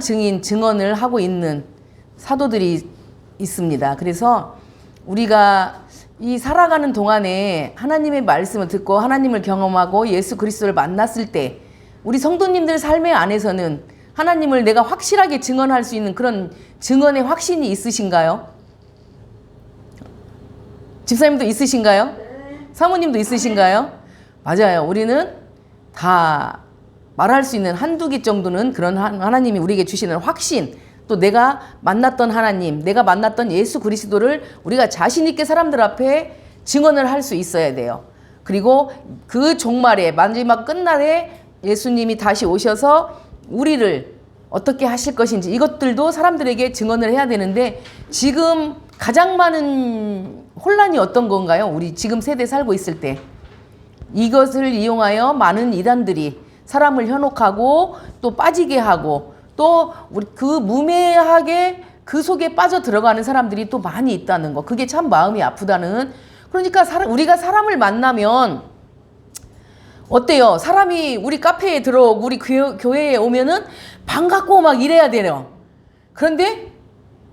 증인, 증언을 하고 있는 사도들이 있습니다. 그래서 우리가 이 살아가는 동안에 하나님의 말씀을 듣고 하나님을 경험하고 예수 그리스도를 만났을 때 우리 성도님들 삶의 안에서는 하나님을 내가 확실하게 증언할 수 있는 그런 증언의 확신이 있으신가요? 집사님도 있으신가요? 사모님도 있으신가요? 맞아요. 우리는 다 말할 수 있는 한두 개 정도는 그런 하나님이 우리에게 주시는 확신, 또 내가 만났던 하나님, 내가 만났던 예수 그리스도를 우리가 자신 있게 사람들 앞에 증언을 할 수 있어야 돼요. 그리고 그 종말에, 마지막 끝날에 예수님이 다시 오셔서 우리를 어떻게 하실 것인지 이것들도 사람들에게 증언을 해야 되는데, 지금 가장 많은 혼란이 어떤 건가요? 우리 지금 세대 살고 있을 때 이것을 이용하여 많은 이단들이 사람을 현혹하고 또 빠지게 하고 또 우리 그 무매하게 그 속에 빠져 들어가는 사람들이 또 많이 있다는 거, 그게 참 마음이 아프다는. 그러니까 우리가 사람을 만나면 어때요? 사람이 우리 카페에 들어오고 우리 교회에 오면은 반갑고 막 이래야 돼요. 그런데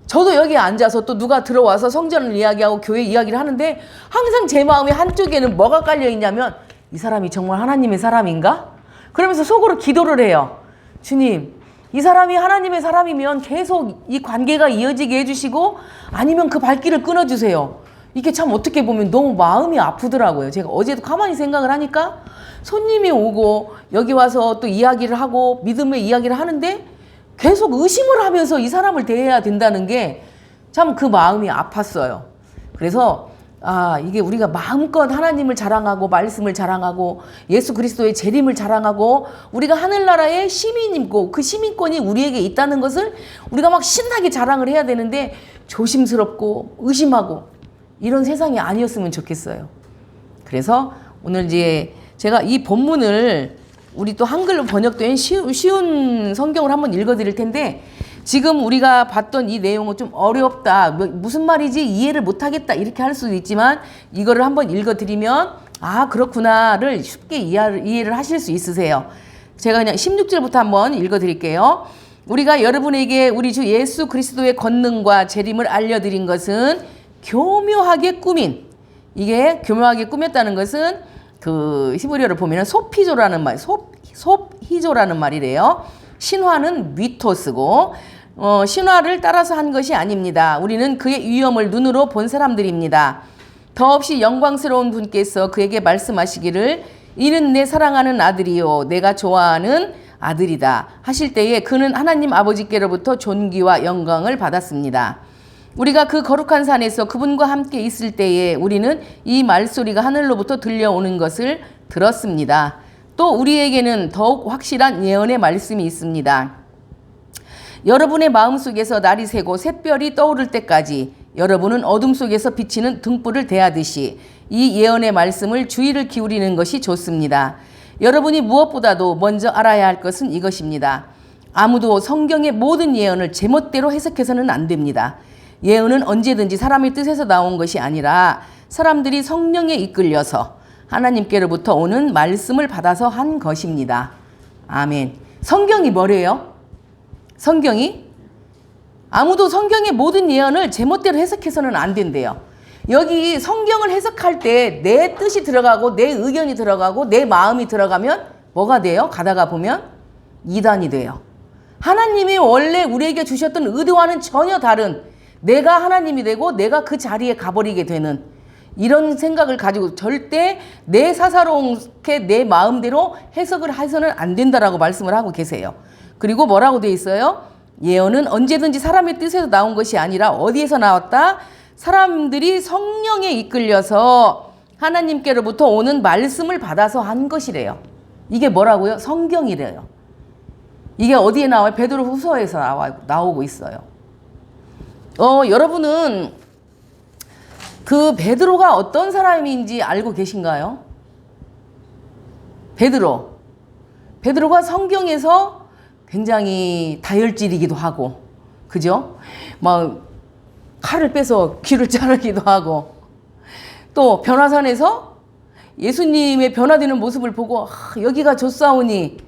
저도 여기 앉아서 또 누가 들어와서 성전을 이야기하고 교회 이야기를 하는데 항상 제 마음에 한쪽에는 뭐가 깔려 있냐면, 이 사람이 정말 하나님의 사람인가? 그러면서 속으로 기도를 해요. 주님, 이 사람이 하나님의 사람이면 계속 이 관계가 이어지게 해주시고, 아니면 그 발길을 끊어주세요. 이게 참 어떻게 보면 너무 마음이 아프더라고요. 제가 어제도 가만히 생각을 하니까 손님이 오고 여기 와서 또 이야기를 하고 믿음의 이야기를 하는데 계속 의심을 하면서 이 사람을 대해야 된다는 게 참 그 마음이 아팠어요. 그래서 이게 우리가 마음껏 하나님을 자랑하고 말씀을 자랑하고 예수 그리스도의 재림을 자랑하고 우리가 하늘나라의 시민이고 그 시민권이 우리에게 있다는 것을 우리가 막 신나게 자랑을 해야 되는데, 조심스럽고 의심하고 이런 세상이 아니었으면 좋겠어요. 그래서 오늘 이제 제가 이 본문을 우리 또 한글로 번역된 쉬운 성경을 한번 읽어드릴 텐데, 지금 우리가 봤던 이 내용은 좀 어렵다, 무슨 말이지 이해를 못하겠다 이렇게 할 수도 있지만, 이거를 한번 읽어드리면 그렇구나를 쉽게 이해를 하실 수 있으세요. 제가 그냥 16절부터 한번 읽어드릴게요. 우리가 여러분에게 우리 주 예수 그리스도의 권능과 재림을 알려드린 것은 교묘하게 꾸민, 이게 교묘하게 꾸몄다는 것은 그 히브리어를 보면 소피조라는 말, 소히조라는 말이래요. 신화는 미토스고 신화를 따라서 한 것이 아닙니다. 우리는 그의 위엄을 눈으로 본 사람들입니다. 더없이 영광스러운 분께서 그에게 말씀하시기를 이는 내 사랑하는 아들이요 내가 좋아하는 아들이다 하실 때에 그는 하나님 아버지께로부터 존귀와 영광을 받았습니다. 우리가 그 거룩한 산에서 그분과 함께 있을 때에 우리는 이 말소리가 하늘로부터 들려오는 것을 들었습니다. 또 우리에게는 더욱 확실한 예언의 말씀이 있습니다. 여러분의 마음속에서 날이 새고 샛별이 떠오를 때까지 여러분은 어둠 속에서 비치는 등불을 대하듯이 이 예언의 말씀을 주의를 기울이는 것이 좋습니다. 여러분이 무엇보다도 먼저 알아야 할 것은 이것입니다. 아무도 성경의 모든 예언을 제멋대로 해석해서는 안 됩니다. 예언은 언제든지 사람의 뜻에서 나온 것이 아니라 사람들이 성령에 이끌려서 하나님께로부터 오는 말씀을 받아서 한 것입니다. 아멘. 성경이 뭐래요? 성경이? 아무도 성경의 모든 예언을 제멋대로 해석해서는 안 된대요. 여기 성경을 해석할 때 내 뜻이 들어가고 내 의견이 들어가고 내 마음이 들어가면 뭐가 돼요? 가다가 보면 이단이 돼요. 하나님이 원래 우리에게 주셨던 의도와는 전혀 다른, 내가 하나님이 되고 내가 그 자리에 가버리게 되는 이런 생각을 가지고 절대 내 사사롭게 내 마음대로 해석을 해서는 안 된다라고 말씀을 하고 계세요. 그리고 뭐라고 돼 있어요? 예언은 언제든지 사람의 뜻에서 나온 것이 아니라 어디에서 나왔다? 사람들이 성령에 이끌려서 하나님께로부터 오는 말씀을 받아서 한 것이래요. 이게 뭐라고요? 성경이래요. 이게 어디에 나와요? 베드로 후서에서 나오고 있어요. 여러분은 그 베드로가 어떤 사람인지 알고 계신가요? 베드로가 성경에서 굉장히 다혈질이기도 하고, 그죠? 막 칼을 빼서 귀를 자르기도 하고, 또 변화산에서 예수님의 변화되는 모습을 보고 여기가 좋사오니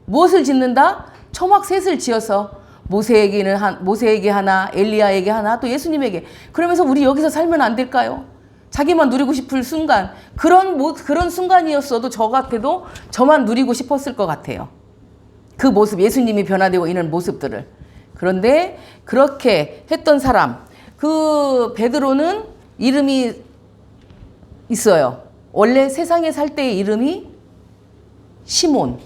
무엇을 짓는다? 초막셋을 지어서 모세에게 하나, 엘리야에게 하나, 또 예수님에게. 그러면서 우리 여기서 살면 안 될까요? 자기만 누리고 싶을 순간, 그런 순간이었어도 저 같아도 저만 누리고 싶었을 것 같아요. 그 모습, 예수님이 변화되고 있는 모습들을. 그런데 그렇게 했던 사람, 그 베드로는 이름이 있어요. 원래 세상에 살 때의 이름이 시몬.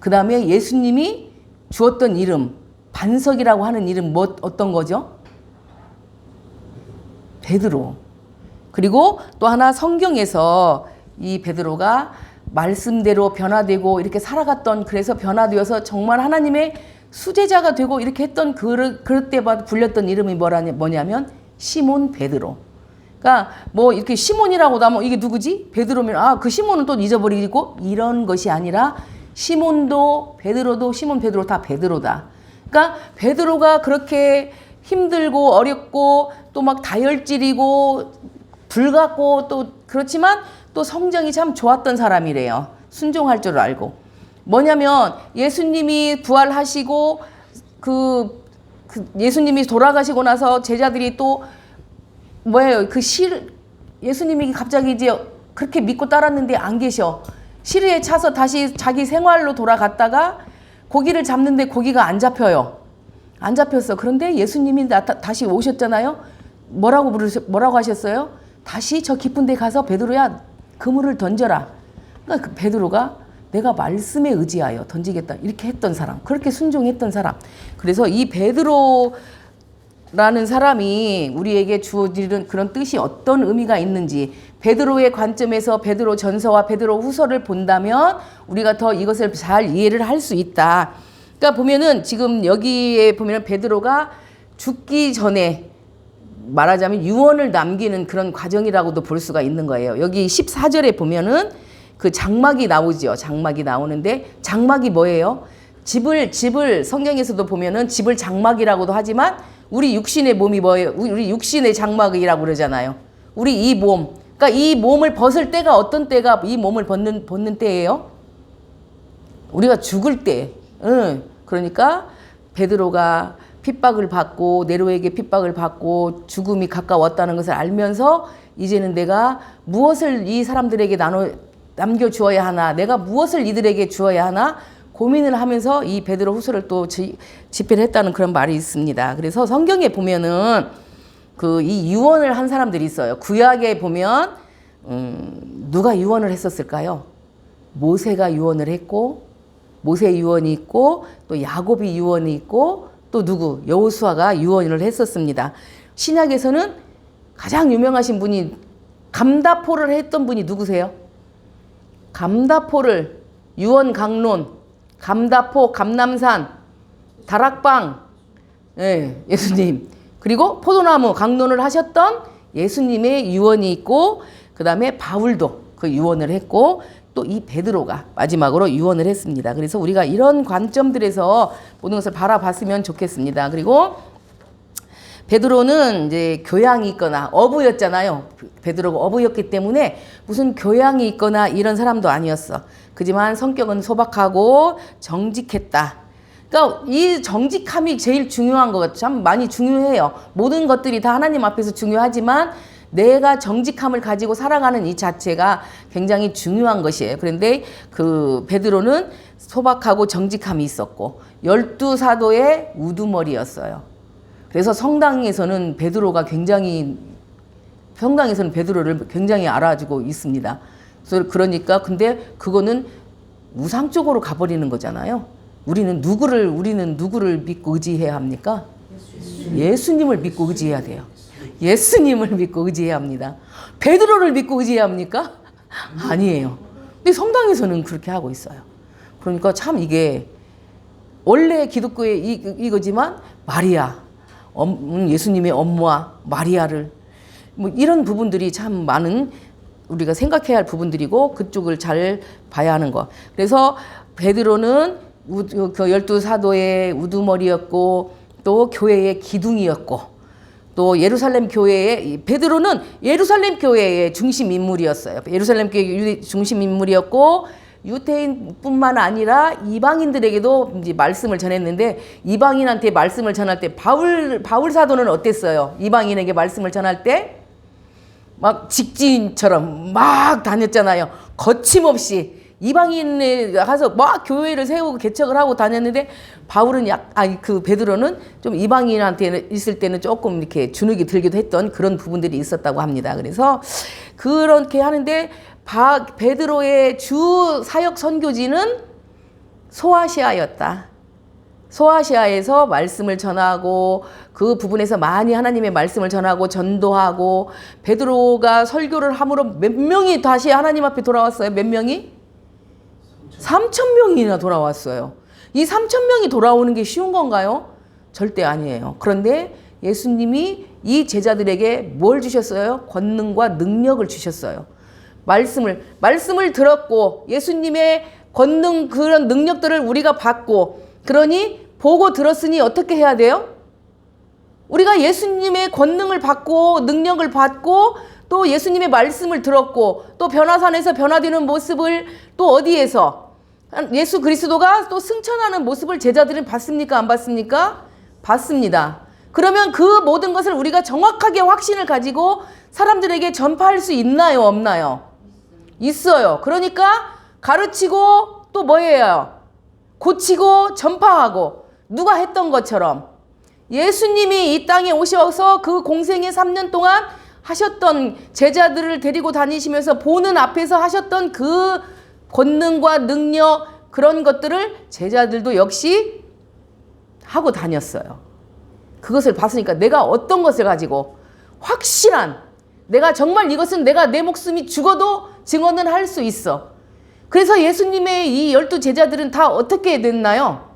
그 다음에 예수님이 주었던 이름, 반석이라고 하는 이름 어떤 거죠? 베드로. 그리고 또 하나 성경에서 이 베드로가 말씀대로 변화되고 이렇게 살아갔던, 그래서 변화되어서 정말 하나님의 수제자가 되고 이렇게 했던 그럴 때 불렸던 이름이 뭐냐면 시몬 베드로. 그러니까 뭐 이렇게 시몬이라고 하면 이게 누구지? 베드로면 그 시몬은 또 잊어버리고 이런 것이 아니라 시몬도 베드로도 시몬 베드로 다 베드로다. 그러니까 베드로가 그렇게 힘들고 어렵고 또 막 다혈질이고 불같고 또 그렇지만 또 성정이 참 좋았던 사람이래요. 순종할 줄 알고. 뭐냐면 예수님이 부활하시고 예수님이 돌아가시고 나서 제자들이 또 뭐예요? 예수님이 갑자기 이제 그렇게 믿고 따랐는데 안 계셔. 시리에 차서 다시 자기 생활로 돌아갔다가 고기를 잡는데 고기가 안 잡혔어. 그런데 예수님이 다시 오셨잖아요. 뭐라고 하셨어요? 다시 저 깊은 데 가서 베드로야 그물을 던져라. 그러니까 그 베드로가 내가 말씀에 의지하여 던지겠다 이렇게 했던 사람, 그렇게 순종했던 사람. 그래서 이 베드로라는 사람이 우리에게 주어지는 그런 뜻이 어떤 의미가 있는지, 베드로의 관점에서 베드로 전서와 베드로 후서를 본다면 우리가 더 이것을 잘 이해를 할 수 있다. 그러니까 보면은 지금 여기에 보면 베드로가 죽기 전에 말하자면 유언을 남기는 그런 과정이라고도 볼 수가 있는 거예요. 여기 14절에 보면은 그 장막이 나오죠. 장막이 나오는데 장막이 뭐예요? 집을 성경에서도 보면은 집을 장막이라고도 하지만 우리 육신의 몸이 뭐예요? 우리 육신의 장막이라고 그러잖아요. 우리 이 몸. 그러니까 이 몸을 벗을 때가 어떤 때가 이 몸을 벗는 때예요? 우리가 죽을 때. 그러니까 베드로가 핍박을 받고 네로에게 핍박을 받고 죽음이 가까웠다는 것을 알면서 이제는 내가 무엇을 이 사람들에게 남겨주어야 하나, 내가 무엇을 이들에게 주어야 하나 고민을 하면서 이 베드로 후서를 또 집필을 했다는 그런 말이 있습니다. 그래서 성경에 보면은 이 유언을 한 사람들이 있어요. 구약에 보면 누가 유언을 했었을까요? 모세가 유언을 했고, 모세 유언이 있고, 또 야곱이 유언이 있고, 또 누구? 여호수아가 유언을 했었습니다. 신약에서는 가장 유명하신 분이 감다포를 했던 분이 누구세요? 감다포를 유언 강론, 감다포, 감남산, 다락방, 예수님. 그리고 포도나무 강론을 하셨던 예수님의 유언이 있고, 그 다음에 바울도 그 유언을 했고, 또 이 베드로가 마지막으로 유언을 했습니다. 그래서 우리가 이런 관점들에서 모든 것을 바라봤으면 좋겠습니다. 그리고 베드로는 이제 교양이 있거나 어부였잖아요. 베드로가 어부였기 때문에 무슨 교양이 있거나 이런 사람도 아니었어. 그지만 성격은 소박하고 정직했다. 그러니까 이 정직함이 제일 중요한 것 같아요. 참 많이 중요해요. 모든 것들이 다 하나님 앞에서 중요하지만 내가 정직함을 가지고 살아가는 이 자체가 굉장히 중요한 것이에요. 그런데 그 베드로는 소박하고 정직함이 있었고 12사도의 우두머리였어요. 그래서 성당에서는 베드로를 굉장히 알아주고 있습니다. 그러니까 근데 그거는 우상 쪽으로 가버리는 거잖아요. 우리는 누구를 믿고 의지해야 합니까? 예수님을 믿고 의지해야 돼요. 예수님을 믿고 의지해야 합니다. 베드로를 믿고 의지해야 합니까? 아니에요. 근데 성당에서는 그렇게 하고 있어요. 그러니까 참 이게 원래 기독교의 이거지만 마리아, 예수님의 엄마 마리아를 뭐 이런 부분들이 참 많은 우리가 생각해야 할 부분들이고 그쪽을 잘 봐야 하는 거. 그래서 베드로는 그 12사도의 우두머리였고 또 교회의 기둥이었고 또 예루살렘 교회의 베드로는 예루살렘 교회의 중심 인물이었어요. 예루살렘 교회의 중심 인물이었고 유대인뿐만 아니라 이방인들에게도 이제 말씀을 전했는데, 이방인한테 말씀을 전할 때 바울 사도는 어땠어요? 이방인에게 말씀을 전할 때 막 직진처럼 막 다녔잖아요. 거침없이 이방인에 가서 막 교회를 세우고 개척을 하고 다녔는데, 바울은 베드로는 좀 이방인한테 있을 때는 조금 이렇게 주눅이 들기도 했던 그런 부분들이 있었다고 합니다. 그래서 그렇게 하는데, 베드로의 주 사역 선교지는 소아시아였다. 소아시아에서 말씀을 전하고, 그 부분에서 많이 하나님의 말씀을 전하고 전도하고, 베드로가 설교를 함으로 몇 명이 다시 하나님 앞에 돌아왔어요? 몇 명이? 3,000명이나 돌아왔어요. 이 3,000명이 돌아오는 게 쉬운 건가요? 절대 아니에요. 그런데 예수님이 이 제자들에게 뭘 주셨어요? 권능과 능력을 주셨어요. 말씀을 들었고, 예수님의 권능, 그런 능력들을 우리가 받고, 그러니 보고 들었으니 어떻게 해야 돼요? 우리가 예수님의 권능을 받고 능력을 받고 또 예수님의 말씀을 들었고, 또 변화산에서 변화되는 모습을 또 어디에서 예수 그리스도가 또 승천하는 모습을 제자들은 봤습니까? 안 봤습니까? 봤습니다. 그러면 그 모든 것을 우리가 정확하게 확신을 가지고 사람들에게 전파할 수 있나요? 없나요? 있어요. 그러니까 가르치고 또 뭐예요? 고치고 전파하고, 누가 했던 것처럼 예수님이 이 땅에 오셔서 그 공생의 3년 동안 하셨던, 제자들을 데리고 다니시면서 보는 앞에서 하셨던 그 권능과 능력, 그런 것들을 제자들도 역시 하고 다녔어요. 그것을 봤으니까 내가 어떤 것을 가지고 확실한, 내가 정말 이것은 내가 내 목숨이 죽어도 증언을 할 수 있어. 그래서 예수님의 이 12 제자들은 다 어떻게 됐나요?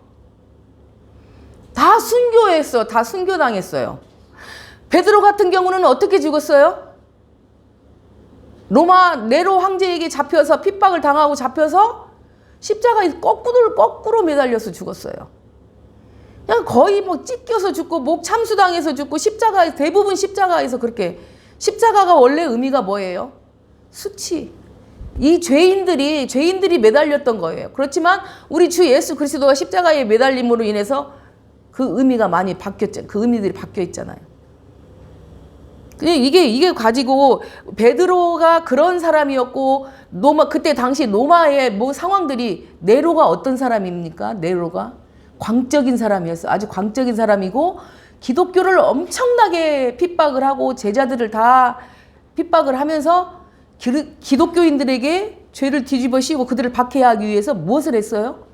다 순교했어. 다 순교당했어요. 베드로 같은 경우는 어떻게 죽었어요? 로마 네로 황제에게 잡혀서 핍박을 당하고 잡혀서 십자가에 거꾸로 매달려서 죽었어요. 그냥 거의 뭐 찢겨서 죽고 목 참수당해서 죽고, 대부분 십자가에서 그렇게. 십자가가 원래 의미가 뭐예요? 수치. 이 죄인들이 매달렸던 거예요. 그렇지만 우리 주 예수 그리스도가 십자가에 매달림으로 인해서 그 의미가 많이 바뀌었죠. 그 의미들이 바뀌어 있잖아요. 이게 가지고 베드로가 그런 사람이었고, 그때 당시 로마의 뭐 상황들이, 네로가 어떤 사람입니까? 네로가 광적인 사람이었어요. 아주 광적인 사람이고, 기독교를 엄청나게 핍박을 하고 제자들을 다 핍박을 하면서 기독교인들에게 죄를 뒤집어 씌우고 그들을 박해하기 위해서 무엇을 했어요?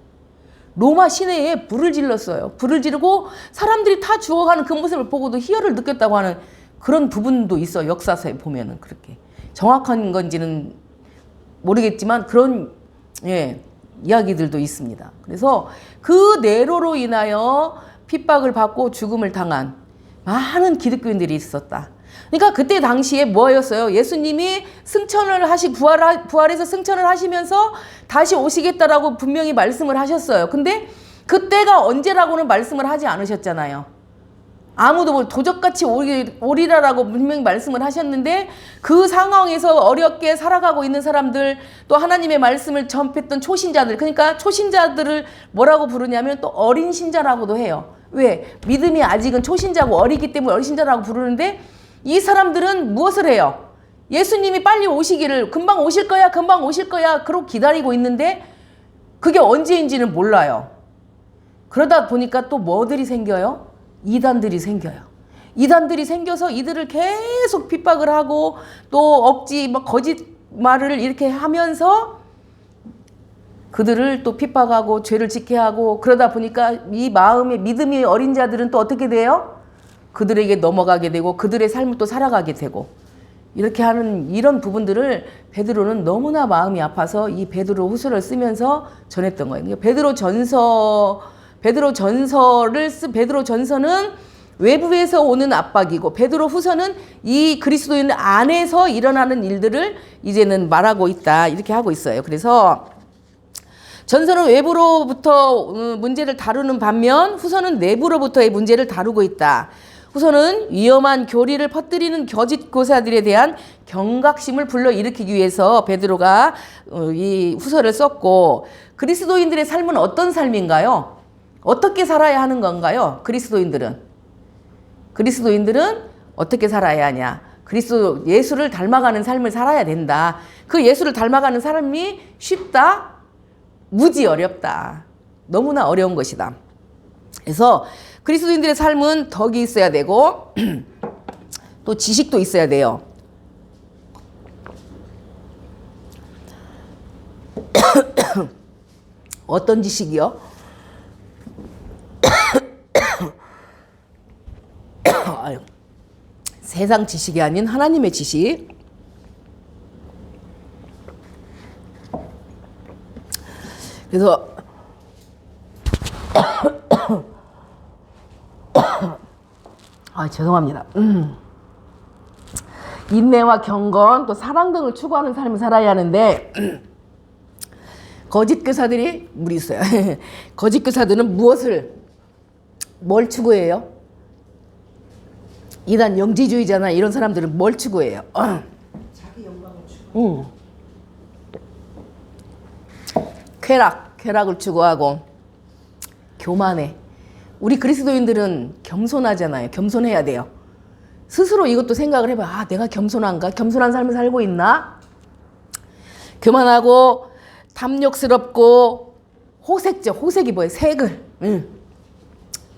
로마 시내에 불을 질렀어요. 불을 지르고 사람들이 다 죽어가는 그 모습을 보고도 희열을 느꼈다고 하는 그런 부분도 있어. 역사서에 보면은 그렇게. 정확한 건지는 모르겠지만 그런 이야기들도 있습니다. 그래서 그 네로로 인하여 핍박을 받고 죽음을 당한 많은 기독교인들이 있었다. 그러니까 그때 당시에 뭐였어요? 예수님이 부활해서 승천을 하시면서 다시 오시겠다라고 분명히 말씀을 하셨어요. 근데 그때가 언제라고는 말씀을 하지 않으셨잖아요. 아무도 도적같이 오리라라고 분명히 말씀을 하셨는데, 그 상황에서 어렵게 살아가고 있는 사람들, 또 하나님의 말씀을 전했던 초신자들, 그러니까 초신자들을 뭐라고 부르냐면 또 어린 신자라고도 해요. 왜? 믿음이 아직은 초신자고 어리기 때문에 어린 신자라고 부르는데, 이 사람들은 무엇을 해요? 예수님이 빨리 오시기를, 금방 오실 거야 그러고 기다리고 있는데 그게 언제인지는 몰라요. 그러다 보니까 또 뭐들이 생겨요? 이단들이 생겨요. 이단들이 생겨서 이들을 계속 핍박을 하고 또 거짓말을 이렇게 하면서 그들을 또 핍박하고 죄를 짓게 하고, 그러다 보니까 이 마음의 믿음이 어린 자들은 또 어떻게 돼요? 그들에게 넘어가게 되고 그들의 삶을 또 살아가게 되고, 이렇게 하는 이런 부분들을 베드로는 너무나 마음이 아파서 이 베드로 후서를 쓰면서 전했던 거예요. 베드로 전서는 외부에서 오는 압박이고, 베드로 후서는 이 그리스도인 안에서 일어나는 일들을 이제는 말하고 있다, 이렇게 하고 있어요. 그래서 전서는 외부로부터 문제를 다루는 반면 후서는 내부로부터의 문제를 다루고 있다. 후서는 위험한 교리를 퍼뜨리는 거짓 교사들에 대한 경각심을 불러일으키기 위해서 베드로가 이 후서를 썼고, 그리스도인들의 삶은 어떤 삶인가요? 어떻게 살아야 하는 건가요? 그리스도인들은 어떻게 살아야 하냐? 그리스도 예수를 닮아가는 삶을 살아야 된다. 그 예수를 닮아가는 삶이 쉽다? 무지 어렵다. 너무나 어려운 것이다. 그래서 그리스도인들의 삶은 덕이 있어야 되고 또 지식도 있어야 돼요. 어떤 지식이요? 세상 지식이 아닌 하나님의 지식. 그래서 죄송합니다. 인내와 경건 또 사랑 등을 추구하는 삶을 살아야 하는데 거짓 교사들이 무리 있어요. 거짓 교사들은 뭘 추구해요? 이단 영지주의자나 이런 사람들은 뭘 추구해요? 자기 영광을 추구. 쾌락을 추구하고 교만해. 우리 그리스도인들은 겸손하잖아요. 겸손해야 돼요. 스스로 이것도 생각을 해봐. 내가 겸손한가? 겸손한 삶을 살고 있나? 교만하고 탐욕스럽고 호색이 뭐예요? 색을.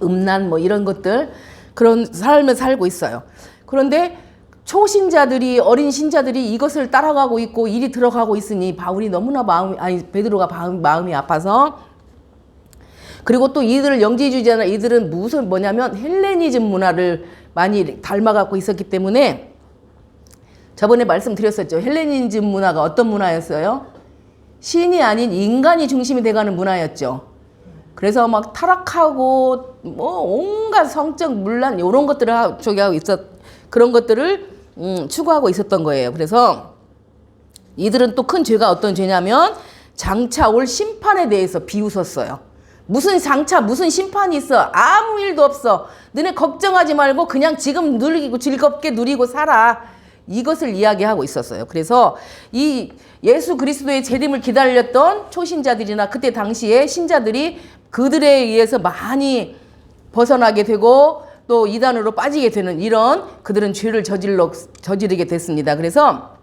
음란 이런 것들, 그런 삶을 살고 있어요. 그런데 초신자들이, 어린 신자들이 이것을 따라가고 있고 일이 들어가고 있으니 바울이 너무나 베드로가 마음이 아파서, 그리고 또 이들을 영지주의자나 이들은 뭐냐면 헬레니즘 문화를 많이 닮아갖고 있었기 때문에, 저번에 말씀드렸었죠. 헬레니즘 문화가 어떤 문화였어요? 신이 아닌 인간이 중심이 돼가는 문화였죠. 그래서 막 타락하고 온갖 성적 문란 이런 것들을 그런 것들을 추구하고 있었던 거예요. 그래서 이들은 또 큰 죄가 어떤 죄냐면 장차 올 심판에 대해서 비웃었어요. 무슨 심판이 있어? 아무 일도 없어. 너네 걱정하지 말고 그냥 지금 즐겁게 누리고 살아. 이것을 이야기하고 있었어요. 그래서 이 예수 그리스도의 재림을 기다렸던 초신자들이나 그때 당시에 신자들이 그들에 의해서 많이 벗어나게 되고 또 이단으로 빠지게 되는 이런, 그들은 죄를 저지르게 됐습니다. 그래서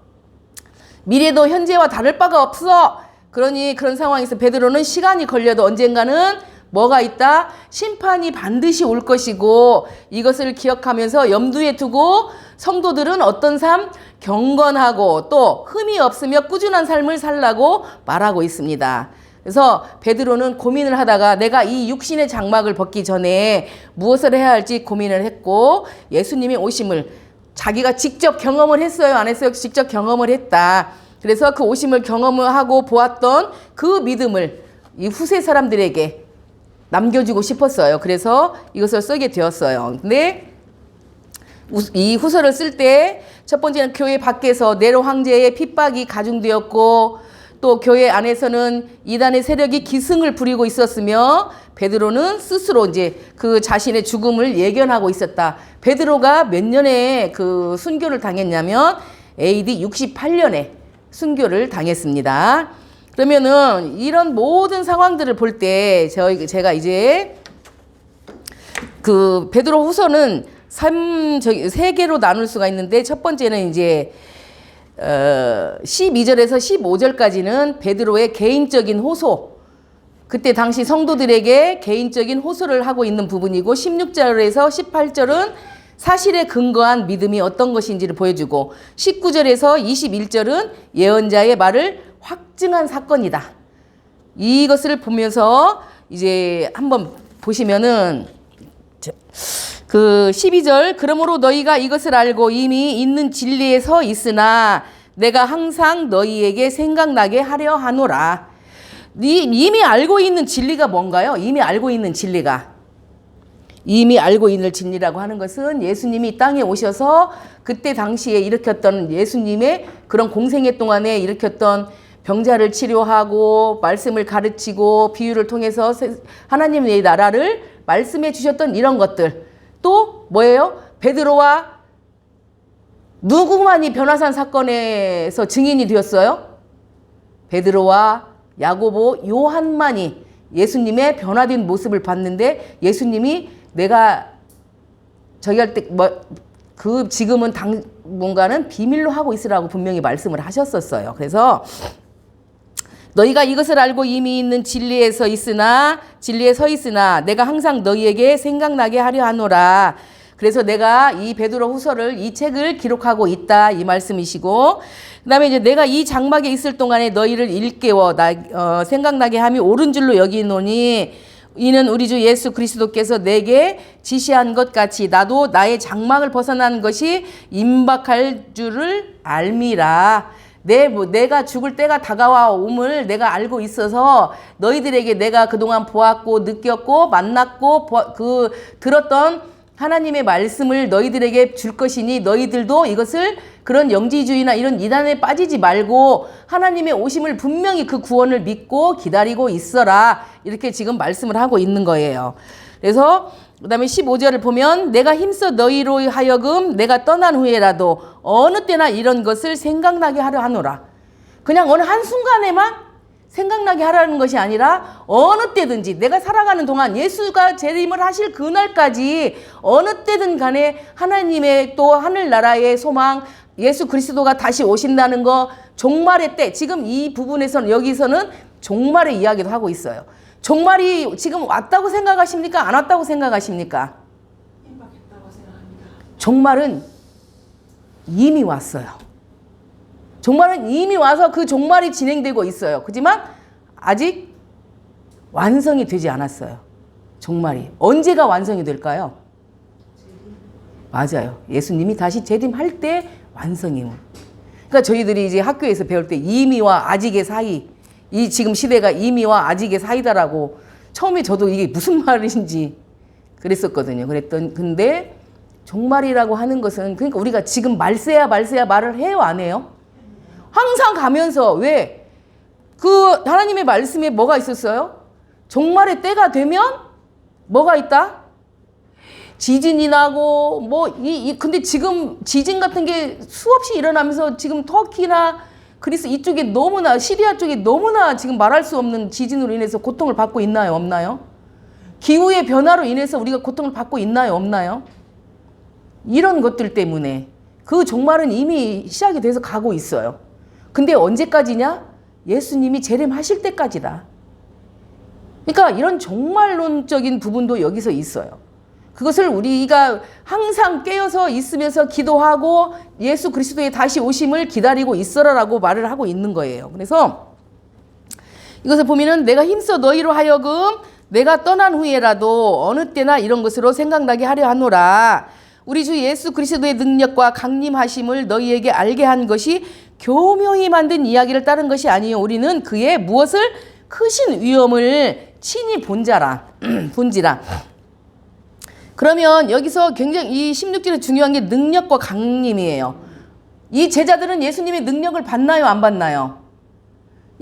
미래도 현재와 다를 바가 없어. 그러니 그런 상황에서 베드로는 시간이 걸려도 언젠가는 뭐가 있다? 심판이 반드시 올 것이고, 이것을 기억하면서 염두에 두고 성도들은 어떤 삶? 경건하고 또 흠이 없으며 꾸준한 삶을 살라고 말하고 있습니다. 그래서 베드로는 고민을 하다가 내가 이 육신의 장막을 벗기 전에 무엇을 해야 할지 고민을 했고, 예수님의 오심을 자기가 직접 경험을 했어요? 안 했어요? 직접 경험을 했다. 그래서 그 오심을 경험을 하고 보았던 그 믿음을 이 후세 사람들에게 남겨주고 싶었어요. 그래서 이것을 쓰게 되었어요. 근데 이 후서를 쓸 때 첫 번째는 교회 밖에서 네로 황제의 핍박이 가중되었고, 또 교회 안에서는 이단의 세력이 기승을 부리고 있었으며, 베드로는 스스로 이제 그 자신의 죽음을 예견하고 있었다. 베드로가 몇 년에 그 순교를 당했냐면 AD 68년에 순교를 당했습니다. 그러면은 이런 모든 상황들을 볼 때 제가 이제 그 베드로 후서는 세 개로 나눌 수가 있는데, 첫 번째는 이제 12절에서 15절까지는 베드로의 개인적인 호소, 그때 당시 성도들에게 개인적인 호소를 하고 있는 부분이고, 16절에서 18절은 사실에 근거한 믿음이 어떤 것인지를 보여주고, 19절에서 21절은 예언자의 말을 확증한 사건이다. 이것을 보면서 이제 한번 보시면은 그 12절, 그러므로 너희가 이것을 알고 이미 있는 진리에 서 있으나 내가 항상 너희에게 생각나게 하려 하노라. 이미 알고 있는 진리가 뭔가요? 이미 알고 있는 진리라고 하는 것은 예수님이 이 땅에 오셔서 그때 당시에 일으켰던 예수님의 그런 공생애 동안에 일으켰던 병자를 치료하고 말씀을 가르치고 비유를 통해서 하나님의 나라를 말씀해 주셨던 이런 것들, 또 뭐예요? 베드로와 누구만이 변화산 사건에서 증인이 되었어요? 베드로와 야고보, 요한만이 예수님의 변화된 모습을 봤는데 예수님이 내가 저기 할 때 그 지금은 당분간은 비밀로 하고 있으라고 분명히 말씀을 하셨었어요. 그래서 너희가 이것을 알고 이미 있는 진리에 서 있으나 내가 항상 너희에게 생각나게 하려 하노라. 그래서 내가 이 베드로 후서를 이 책을 기록하고 있다 이 말씀이시고 그다음에 이제 내가 이 장막에 있을 동안에 너희를 일깨워 생각나게 함이 옳은 줄로 여기노니 이는 우리 주 예수 그리스도께서 내게 지시한 것 같이 나도 나의 장막을 벗어난 것이 임박할 줄을 알미라. 내가 죽을 때가 다가와 옴을 내가 알고 있어서 너희들에게 내가 그동안 보았고 느꼈고 만났고 들었던 하나님의 말씀을 너희들에게 줄 것이니 너희들도 이것을 그런 영지주의나 이런 이단에 빠지지 말고 하나님의 오심을 분명히 그 구원을 믿고 기다리고 있어라. 이렇게 지금 말씀을 하고 있는 거예요. 그래서 그 다음에 15절을 보면 내가 힘써 너희로 하여금 내가 떠난 후에라도 어느 때나 이런 것을 생각나게 하려 하노라. 그냥 어느 한순간에만 생각나게 하라는 것이 아니라 어느 때든지 내가 살아가는 동안 예수가 재림을 하실 그날까지 어느 때든 간에 하나님의 또 하늘나라의 소망 예수 그리스도가 다시 오신다는 거 종말의 때 지금 이 부분에서는 여기서는 종말의 이야기도 하고 있어요. 종말이 지금 왔다고 생각하십니까? 안 왔다고 생각하십니까? 임박했다고 생각합니다. 종말은 이미 왔어요. 종말은 이미 와서 그 종말이 진행되고 있어요. 그렇지만 아직 완성이 되지 않았어요. 종말이. 언제가 완성이 될까요? 맞아요. 예수님이 다시 재림할 때 완성이에요. 그러니까 저희들이 이제 학교에서 배울 때 이미와 아직의 사이, 이 지금 시대가 이미와 아직의 사이다라고 처음에 저도 이게 무슨 말인지 그랬었거든요. 근데 종말이라고 하는 것은 그러니까 우리가 지금 말세야 말을 해요, 안 해요? 항상 가면서 왜? 그 하나님의 말씀에 뭐가 있었어요? 종말의 때가 되면 뭐가 있다? 지진이 나고 근데 지금 지진 같은 게 수없이 일어나면서 지금 터키나 그리스 이쪽에 너무나 시리아 쪽에 너무나 지금 말할 수 없는 지진으로 인해서 고통을 받고 있나요? 없나요? 기후의 변화로 인해서 우리가 고통을 받고 있나요? 없나요? 이런 것들 때문에 그 종말은 이미 시작이 돼서 가고 있어요. 근데 언제까지냐? 예수님이 재림하실 때까지다. 그러니까 이런 종말론적인 부분도 여기서 있어요. 그것을 우리가 항상 깨어서 있으면서 기도하고 예수 그리스도의 다시 오심을 기다리고 있어라라고 말을 하고 있는 거예요. 그래서 이것을 보면은 내가 힘써 너희로 하여금 내가 떠난 후에라도 어느 때나 이런 것으로 생각나게 하려 하노라. 우리 주 예수 그리스도의 능력과 강림하심을 너희에게 알게 한 것이 교묘히 만든 이야기를 따른 것이 아니요 우리는 그의 무엇을 크신 위엄을 친히 본지라. 그러면 여기서 굉장히 이 16절에 중요한 게 능력과 강림이에요. 이 제자들은 예수님의 능력을 받나요? 안 받나요?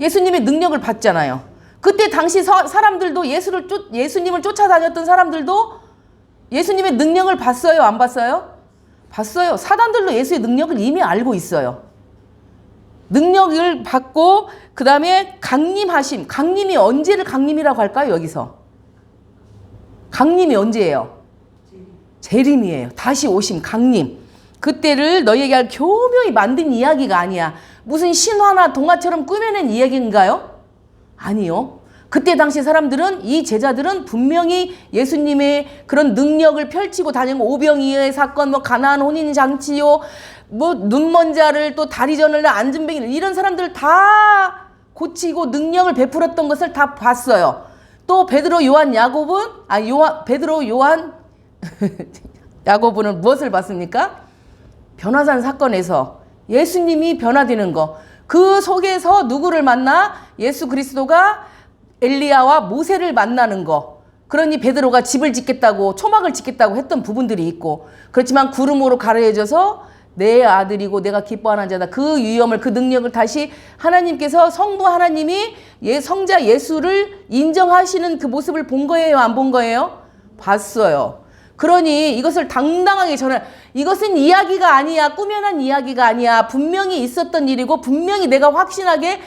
예수님의 능력을 받잖아요. 그때 당시 사람들도 예수님을 쫓아다녔던 사람들도 예수님의 능력을 봤어요? 안 봤어요? 봤어요. 사단들도 예수의 능력을 이미 알고 있어요. 능력을 받고 그 다음에 강림하심. 강림이 언제를 강림이라고 할까요? 여기서. 강림이 언제예요? 재림이에요. 다시 오심, 강림. 그때를 너희에게 할 교묘히 만든 이야기가 아니야. 무슨 신화나 동화처럼 꾸며낸 이야기인가요? 아니요. 그때 당시 사람들은 이 제자들은 분명히 예수님의 그런 능력을 펼치고 다니는 오병이어의 사건, 가나안 혼인 장치요, 눈먼 자를 또 다리 저널 안진뱅이를 이런 사람들 다 고치고 능력을 베풀었던 것을 다 봤어요. 또 베드로, 요한, 야고보는 야고보는 무엇을 봤습니까? 변화산 사건에서 예수님이 변화되는 거. 그 속에서 누구를 만나? 예수 그리스도가 엘리야와 모세를 만나는 거. 그러니 베드로가 집을 짓겠다고 초막을 짓겠다고 했던 부분들이 있고 그렇지만 구름으로 가려져서 내 아들이고 내가 기뻐하는 자다. 그 위엄을 그 능력을 다시 하나님께서 성부 하나님이 성자 예수를 인정하시는 그 모습을 본 거예요? 안 본 거예요? 봤어요. 그러니 이것을 당당하게 전할, 이것은 이야기가 아니야. 꾸며낸 이야기가 아니야. 분명히 있었던 일이고 분명히 내가 확신하게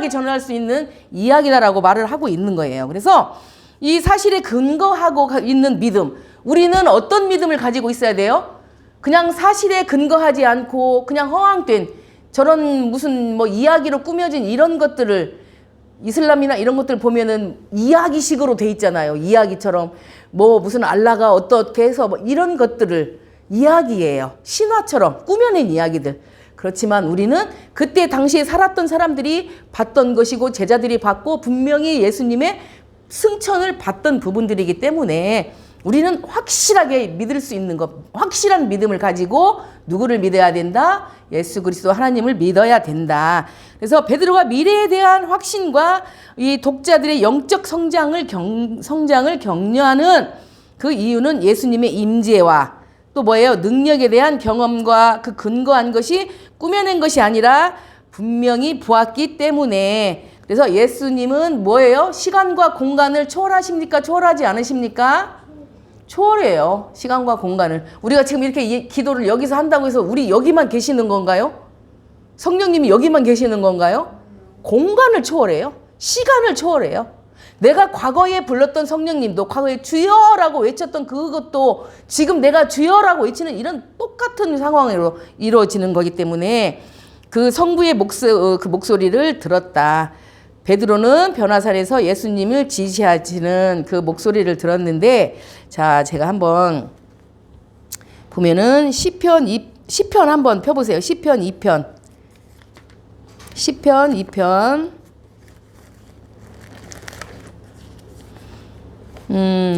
전할 수 있는 이야기다라고 말을 하고 있는 거예요. 그래서 이 사실에 근거하고 있는 믿음, 우리는 어떤 믿음을 가지고 있어야 돼요? 그냥 사실에 근거하지 않고 그냥 허황된 저런 무슨 뭐 이야기로 꾸며진 이런 것들을, 이슬람이나 이런 것들 보면은 이야기식으로 돼 있잖아요. 이야기처럼 뭐 무슨 알라가 어떻게 해서 뭐 이런 것들을 이야기예요. 신화처럼 꾸며낸 이야기들. 그렇지만 우리는 그때 당시에 살았던 사람들이 봤던 것이고 제자들이 봤고 분명히 예수님의 승천을 봤던 부분들이기 때문에 우리는 확실하게 믿을 수 있는 것, 확실한 믿음을 가지고 누구를 믿어야 된다? 예수 그리스도 하나님을 믿어야 된다. 그래서 베드로가 미래에 대한 확신과 이 독자들의 영적 성장을 격려하는 그 이유는 예수님의 임재와 또 뭐예요? 능력에 대한 경험과 그 근거한 것이 꾸며낸 것이 아니라 분명히 보았기 때문에. 그래서 예수님은 뭐예요? 시간과 공간을 초월하십니까? 초월하지 않으십니까? 초월해요. 시간과 공간을. 우리가 지금 이렇게 기도를 여기서 한다고 해서 우리 여기만 계시는 건가요? 성령님이 여기만 계시는 건가요? 공간을 초월해요. 시간을 초월해요. 내가 과거에 불렀던 성령님도 과거에 주여라고 외쳤던 그것도 지금 내가 주여라고 외치는 이런 똑같은 상황으로 이루어지는 거기 때문에 그 성부의 목소리를 들었다. 베드로는 변화산에서 예수님을 지시하시는 그 목소리를 들었는데, 자, 제가 한번 보면은 시편 한번 펴보세요. 시편 2편. 시편 2편.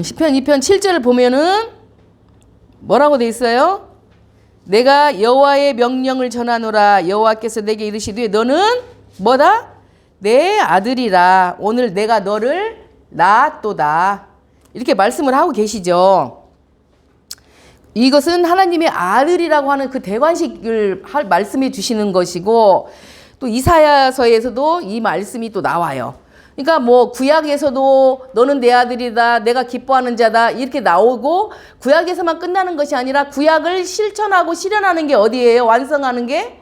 시편 2편 7절을 보면은 뭐라고 돼 있어요? 내가 여호와의 명령을 전하노라. 여호와께서 내게 이르시되 너는 뭐다? 내 아들이라. 오늘 내가 너를 낳았도다. 이렇게 말씀을 하고 계시죠. 이것은 하나님의 아들이라고 하는 그 대관식을 말씀해 주시는 것이고, 또 이사야서에서도 이 말씀이 또 나와요. 그러니까 뭐 구약에서도 너는 내 아들이다, 내가 기뻐하는 자다 이렇게 나오고, 구약에서만 끝나는 것이 아니라 구약을 실천하고 실현하는 게 어디예요? 완성하는 게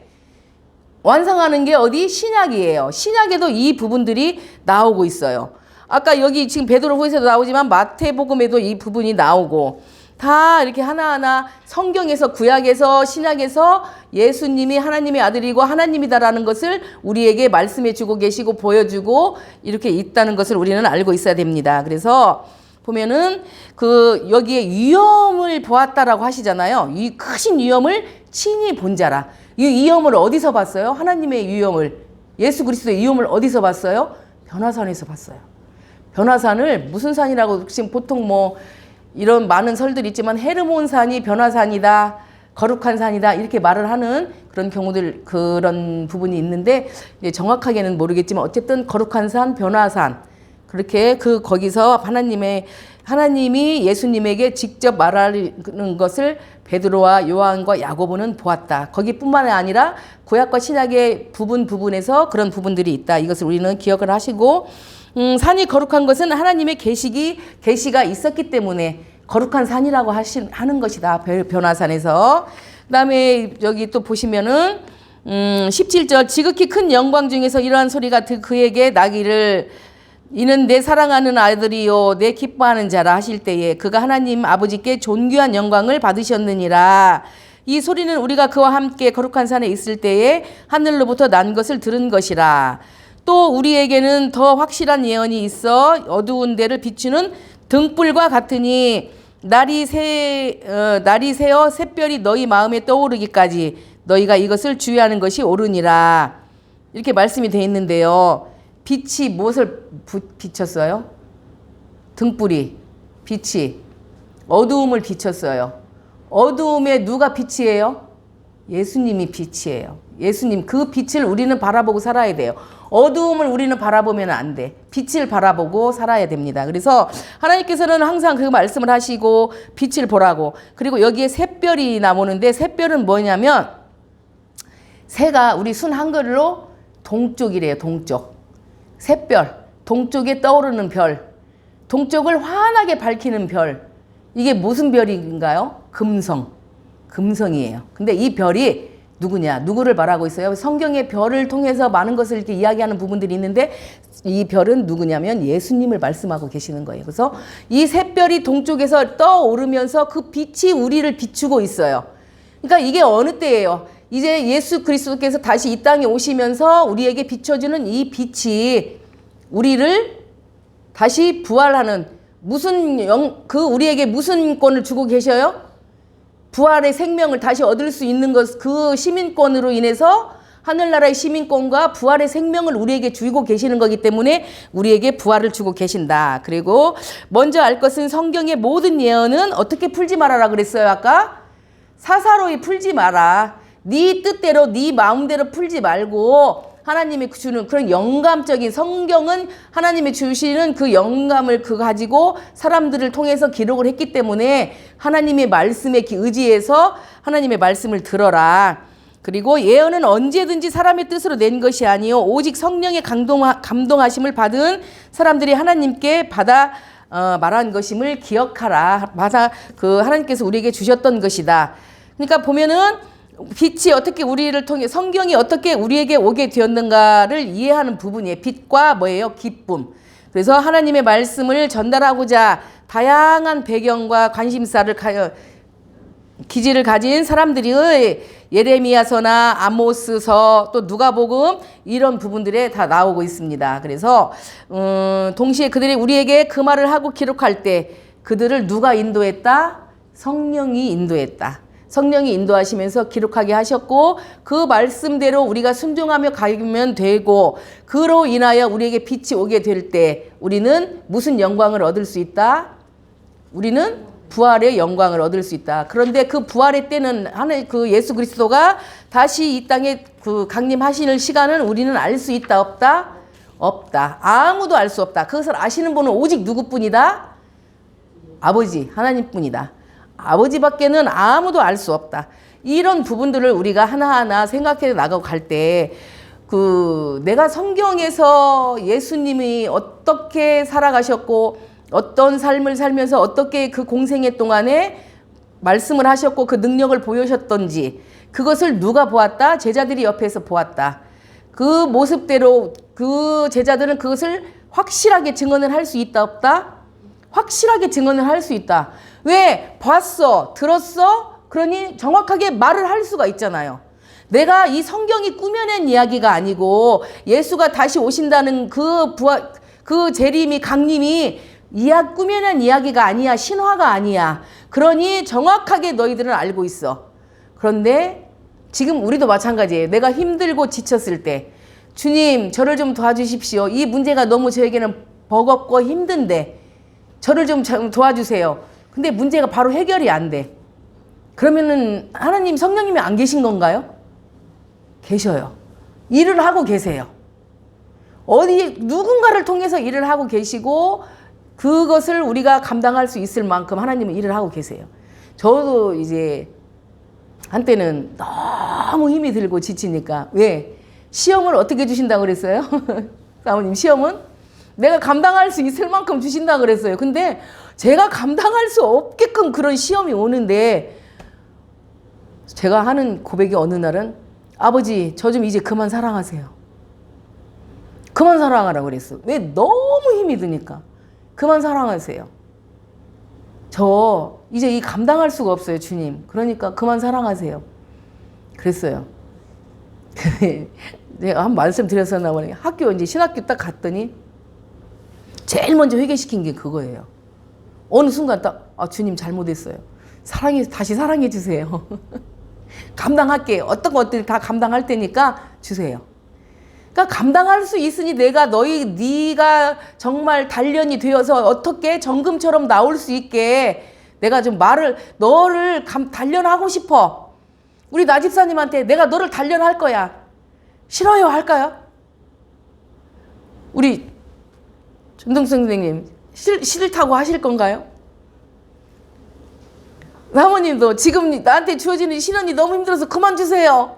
어디? 신약이에요. 신약에도 이 부분들이 나오고 있어요. 아까 여기 지금 베드로후서에도 나오지만 마태복음에도 이 부분이 나오고, 다 이렇게 하나하나 성경에서, 구약에서, 신약에서 예수님이 하나님의 아들이고 하나님이다라는 것을 우리에게 말씀해 주고 계시고 보여주고 이렇게 있다는 것을 우리는 알고 있어야 됩니다. 그래서 보면은 그 여기에 위엄을 보았다라고 하시잖아요. 이 크신 위엄을 친히 본 자라. 이 위엄을 어디서 봤어요? 하나님의 위엄을, 예수 그리스도의 위엄을 어디서 봤어요? 변화산에서 봤어요. 변화산을 무슨 산이라고 지금 보통 뭐 이런 많은 설들이 있지만 헤르몬산이 변화산이다, 거룩한 산이다 이렇게 말을 하는 그런 경우들, 그런 부분이 있는데 이제 정확하게는 모르겠지만 어쨌든 거룩한 산, 변화산, 그렇게 거기서 하나님이 예수님에게 직접 말하는 것을 베드로와 요한과 야고보는 보았다. 거기뿐만 아니라 구약과 신약의 부분에서 그런 부분들이 있다. 이것을 우리는 기억을 하시고, 산이 거룩한 것은 하나님의 계시가 있었기 때문에 거룩한 산이라고 하는 것이다. 변화산에서. 그다음에 여기 또 보시면은 17절 지극히 큰 영광 중에서 이러한 소리가 그에게 나기를 이는 내 사랑하는 아들이요 내 기뻐하는 자라 하실 때에 그가 하나님 아버지께 존귀한 영광을 받으셨느니라. 이 소리는 우리가 그와 함께 거룩한 산에 있을 때에 하늘로부터 난 것을 들은 것이라. 또 우리에게는 더 확실한 예언이 있어 어두운 데를 비추는 등불과 같으니 날이 새어 샛별이 너희 마음에 떠오르기까지 너희가 이것을 주의하는 것이 옳으니라. 이렇게 말씀이 되어 있는데요. 빛이 무엇을 비쳤어요? 등불이, 빛이 어두움을 비쳤어요. 어두움에 누가 빛이에요? 예수님이 빛이에요. 예수님, 그 빛을 우리는 바라보고 살아야 돼요. 어두움을 우리는 바라보면 안 돼. 빛을 바라보고 살아야 됩니다. 그래서 하나님께서는 항상 그 말씀을 하시고 빛을 보라고. 그리고 여기에 샛별이 나오는데 샛별은 뭐냐면 새가 우리 순 한글로 동쪽이래요. 동쪽. 샛별, 동쪽에 떠오르는 별, 동쪽을 환하게 밝히는 별, 이게 무슨 별인가요? 금성이에요. 근데 이 별이 누구냐? 누구를 말하고 있어요? 성경의 별을 통해서 많은 것을 이렇게 이야기하는 부분들이 있는데 이 별은 누구냐면 예수님을 말씀하고 계시는 거예요. 그래서 이 샛별이 동쪽에서 떠오르면서 그 빛이 우리를 비추고 있어요. 그러니까 이게 어느 때예요? 이제 예수 그리스도께서 다시 이 땅에 오시면서 우리에게 비춰주는 이 빛이 우리를 다시 부활하는 우리에게 무슨 권을 주고 계셔요? 부활의 생명을 다시 얻을 수 있는 것, 그 시민권으로 인해서 하늘나라의 시민권과 부활의 생명을 우리에게 주고 계시는 거기 때문에 우리에게 부활을 주고 계신다. 그리고 먼저 알 것은 성경의 모든 예언은 어떻게 풀지 말아라 그랬어요 아까? 사사로이 풀지 마라. 네 뜻대로 네 마음대로 풀지 말고 하나님이 주는 그런 영감적인, 성경은 하나님이 주시는 그 영감을 가지고 사람들을 통해서 기록을 했기 때문에 하나님의 말씀에 의지해서 하나님의 말씀을 들어라. 그리고 예언은 언제든지 사람의 뜻으로 낸 것이 아니요 오직 성령의 감동하심을 받은 사람들이 하나님께 받아 말한 것임을 기억하라. 하나님께서 우리에게 주셨던 것이다. 그러니까 보면은 빛이 어떻게 우리를 통해, 성경이 어떻게 우리에게 오게 되었는가를 이해하는 부분이에요. 빛과 뭐예요? 기쁨. 그래서 하나님의 말씀을 전달하고자 다양한 배경과 관심사를 기질을 가진 사람들이 예레미야서나 아모스서 또 누가복음 이런 부분들에 다 나오고 있습니다. 그래서 동시에 그들이 우리에게 그 말을 하고 기록할 때 그들을 누가 인도했다? 성령이 인도했다. 성령이 인도하시면서 기록하게 하셨고 그 말씀대로 우리가 순종하며 가면 되고 그로 인하여 우리에게 빛이 오게 될 때 우리는 무슨 영광을 얻을 수 있다? 우리는 부활의 영광을 얻을 수 있다. 그런데 그 부활의 때는 그 예수 그리스도가 다시 이 땅에 강림하시는 시간은 우리는 알 수 있다 없다? 없다. 아무도 알 수 없다. 그것을 아시는 분은 오직 누구뿐이다? 아버지 하나님뿐이다. 아버지밖에는 아무도 알 수 없다. 이런 부분들을 우리가 하나하나 생각해 나가고 갈 때 내가 성경에서 예수님이 어떻게 살아가셨고 어떤 삶을 살면서 어떻게 그 공생애 동안에 말씀을 하셨고 그 능력을 보여주셨던지 그것을 누가 보았다? 제자들이 옆에서 보았다. 그 모습대로 그 제자들은 그것을 확실하게 증언을 할 수 있다 없다? 확실하게 증언을 할 수 있다. 왜? 봤어, 들었어? 그러니 정확하게 말을 할 수가 있잖아요. 내가 이 성경이 꾸며낸 이야기가 아니고 예수가 다시 오신다는 그 재림이 강림이 꾸며낸 이야기가 아니야. 신화가 아니야. 그러니 정확하게 너희들은 알고 있어. 그런데 지금 우리도 마찬가지예요. 내가 힘들고 지쳤을 때 주님 저를 좀 도와주십시오. 이 문제가 너무 저에게는 버겁고 힘든데 저를 좀 도와주세요. 근데 문제가 바로 해결이 안 돼. 그러면은 하나님 성령님이 안 계신 건가요? 계셔요. 일을 하고 계세요. 누군가를 통해서 일을 하고 계시고 그것을 우리가 감당할 수 있을 만큼 하나님은 일을 하고 계세요. 저도 이제 한때는 너무 힘이 들고 지치니까 왜? 시험을 어떻게 주신다고 그랬어요? 사모님 시험은? 내가 감당할 수 있을 만큼 주신다고 그랬어요. 근데 제가 감당할 수 없게끔 그런 시험이 오는데 제가 하는 고백이 어느 날은 아버지 저 좀 이제 그만 사랑하세요. 그만 사랑하라고 그랬어. 왜? 너무 힘이 드니까. 그만 사랑하세요. 저 이제 이 감당할 수가 없어요 주님. 그러니까 그만 사랑하세요. 그랬어요. 내가 한 말씀 드렸었나 보네. 학교 이제 신학교 딱 갔더니 제일 먼저 회개시킨 게 그거예요. 어느 순간 딱 주님 잘못했어요. 다시 사랑해 주세요. 감당할게요. 어떤 것들 다 감당할 테니까 주세요. 그러니까 감당할 수 있으니 네가 정말 단련이 되어서 어떻게 정금처럼 나올 수 있게 내가 좀 너를 단련하고 싶어. 우리 나집사님한테 내가 너를 단련할 거야. 싫어요 할까요? 우리 전동성 선생님 싫다고 하실 건가요? 사모님도 지금 나한테 주어지는 신원이 너무 힘들어서 그만 주세요.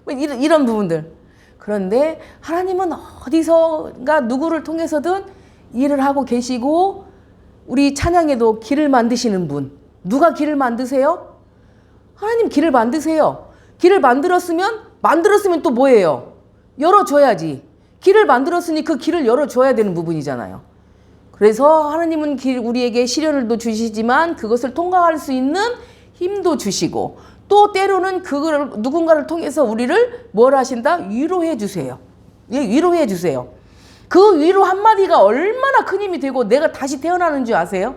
이런 부분들. 그런데 하나님은 어디선가 누구를 통해서든 일을 하고 계시고 우리 찬양에도 길을 만드시는 분. 누가 길을 만드세요? 하나님 길을 만드세요. 길을 만들었으면 또 뭐예요? 열어줘야지. 길을 만들었으니 그 길을 열어줘야 되는 부분이잖아요. 그래서 하나님은 우리에게 시련을 주시지만 그것을 통과할 수 있는 힘도 주시고 또 때로는 그걸 누군가를 통해서 우리를 뭘 하신다? 위로해 주세요. 예, 위로해 주세요. 그 위로 한마디가 얼마나 큰 힘이 되고 내가 다시 태어나는 줄 아세요?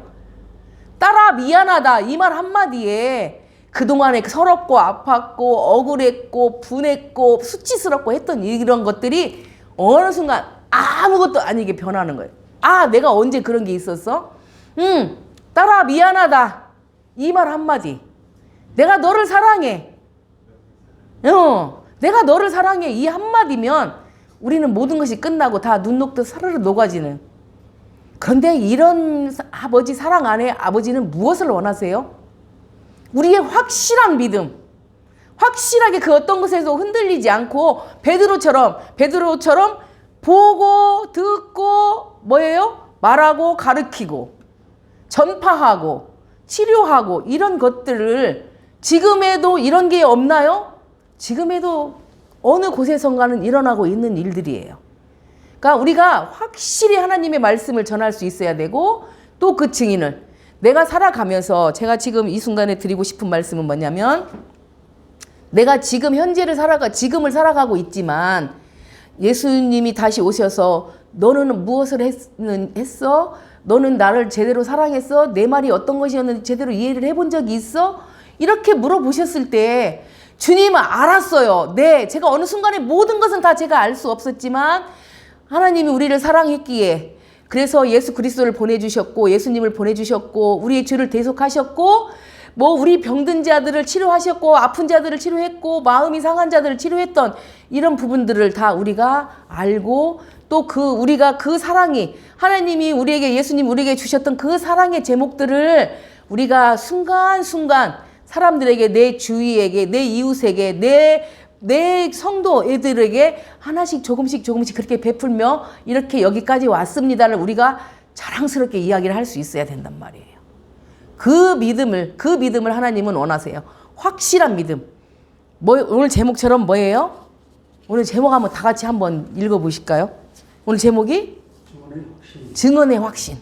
딸아 미안하다 이 말 한마디에 그동안에 서럽고 아팠고 억울했고 분했고 수치스럽고 했던 이런 것들이 어느 순간 아무것도 아니게 변하는 거예요. 아 내가 언제 그런 게 있었어? 딸아 미안하다 이 말 한마디 내가 너를 사랑해 내가 너를 사랑해 이 한마디면 우리는 모든 것이 끝나고 다 눈 녹듯 사르르 녹아지는. 그런데 이런 아버지 사랑 안에 아버지는 무엇을 원하세요? 우리의 확실한 믿음, 확실하게 그 어떤 것에서 흔들리지 않고 베드로처럼 보고 듣고 뭐예요? 말하고 가르치고 전파하고 치료하고 이런 것들을 지금에도 이런 게 없나요? 지금에도 어느 곳에선가는 일어나고 있는 일들이에요. 그러니까 우리가 확실히 하나님의 말씀을 전할 수 있어야 되고 또 그 증인을 내가 살아가면서 제가 지금 이 순간에 드리고 싶은 말씀은 뭐냐면 내가 지금 지금을 살아가고 있지만 예수님이 다시 오셔서 너는 무엇을 했어? 너는 나를 제대로 사랑했어? 내 말이 어떤 것이었는지 제대로 이해를 해본 적이 있어? 이렇게 물어보셨을 때 주님은 알았어요. 네, 제가 어느 순간에 모든 것은 다 제가 알 수 없었지만 하나님이 우리를 사랑했기에 그래서 예수 그리스도를 보내주셨고 예수님을 보내주셨고 우리의 죄를 대속하셨고 우리 병든 자들을 치료하셨고 아픈 자들을 치료했고 마음이 상한 자들을 치료했던 이런 부분들을 다 우리가 알고 또 우리가 그 사랑이 하나님이 예수님 우리에게 주셨던 그 사랑의 제목들을 우리가 순간순간 사람들에게 내 주위에게 내 이웃에게 내 성도 애들에게 하나씩 조금씩 그렇게 베풀며 이렇게 여기까지 왔습니다를 우리가 자랑스럽게 이야기를 할 수 있어야 된단 말이에요. 그 믿음을 하나님은 원하세요. 확실한 믿음. 오늘 제목처럼 뭐예요? 오늘 제목 한번 다 같이 한번 읽어보실까요? 오늘 제목이 증언의 확신.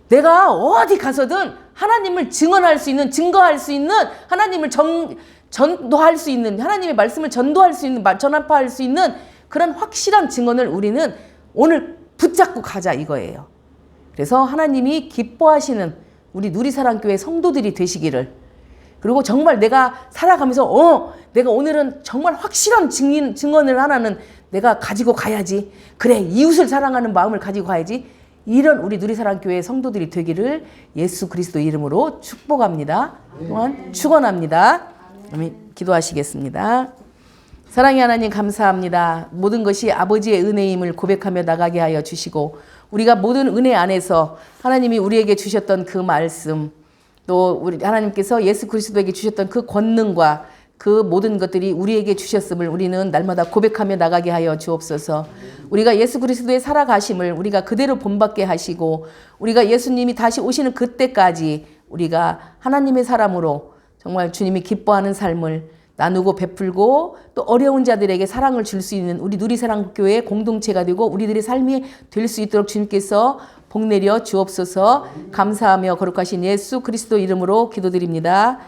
내가 어디 가서든 하나님을 증언할 수 있는, 증거할 수 있는, 하나님을 전도할 수 있는, 하나님의 말씀을 전도할 수 있는, 전파할 수 있는 그런 확실한 증언을 우리는 오늘 붙잡고 가자 이거예요. 그래서 하나님이 기뻐하시는 우리 누리사랑교회 성도들이 되시기를, 그리고 정말 내가 살아가면서 내가 오늘은 정말 확실한 증언을 하나는 내가 가지고 가야지. 그래, 이웃을 사랑하는 마음을 가지고 가야지. 이런 우리 누리사랑교회 성도들이 되기를 예수 그리스도 이름으로 축복합니다. 또한 축원합니다. 기도하시겠습니다. 사랑의 하나님 감사합니다. 모든 것이 아버지의 은혜임을 고백하며 나가게 하여 주시고 우리가 모든 은혜 안에서 하나님이 우리에게 주셨던 그 말씀, 또 우리 하나님께서 예수 그리스도에게 주셨던 그 권능과 그 모든 것들이 우리에게 주셨음을 우리는 날마다 고백하며 나가게 하여 주옵소서. 우리가 예수 그리스도의 살아가심을 우리가 그대로 본받게 하시고 우리가 예수님이 다시 오시는 그때까지 우리가 하나님의 사람으로 정말 주님이 기뻐하는 삶을 나누고 베풀고 또 어려운 자들에게 사랑을 줄 수 있는 우리 누리사랑교회의 공동체가 되고 우리들의 삶이 될 수 있도록 주님께서 복 내려 주옵소서. 감사하며 거룩하신 예수 그리스도 이름으로 기도드립니다.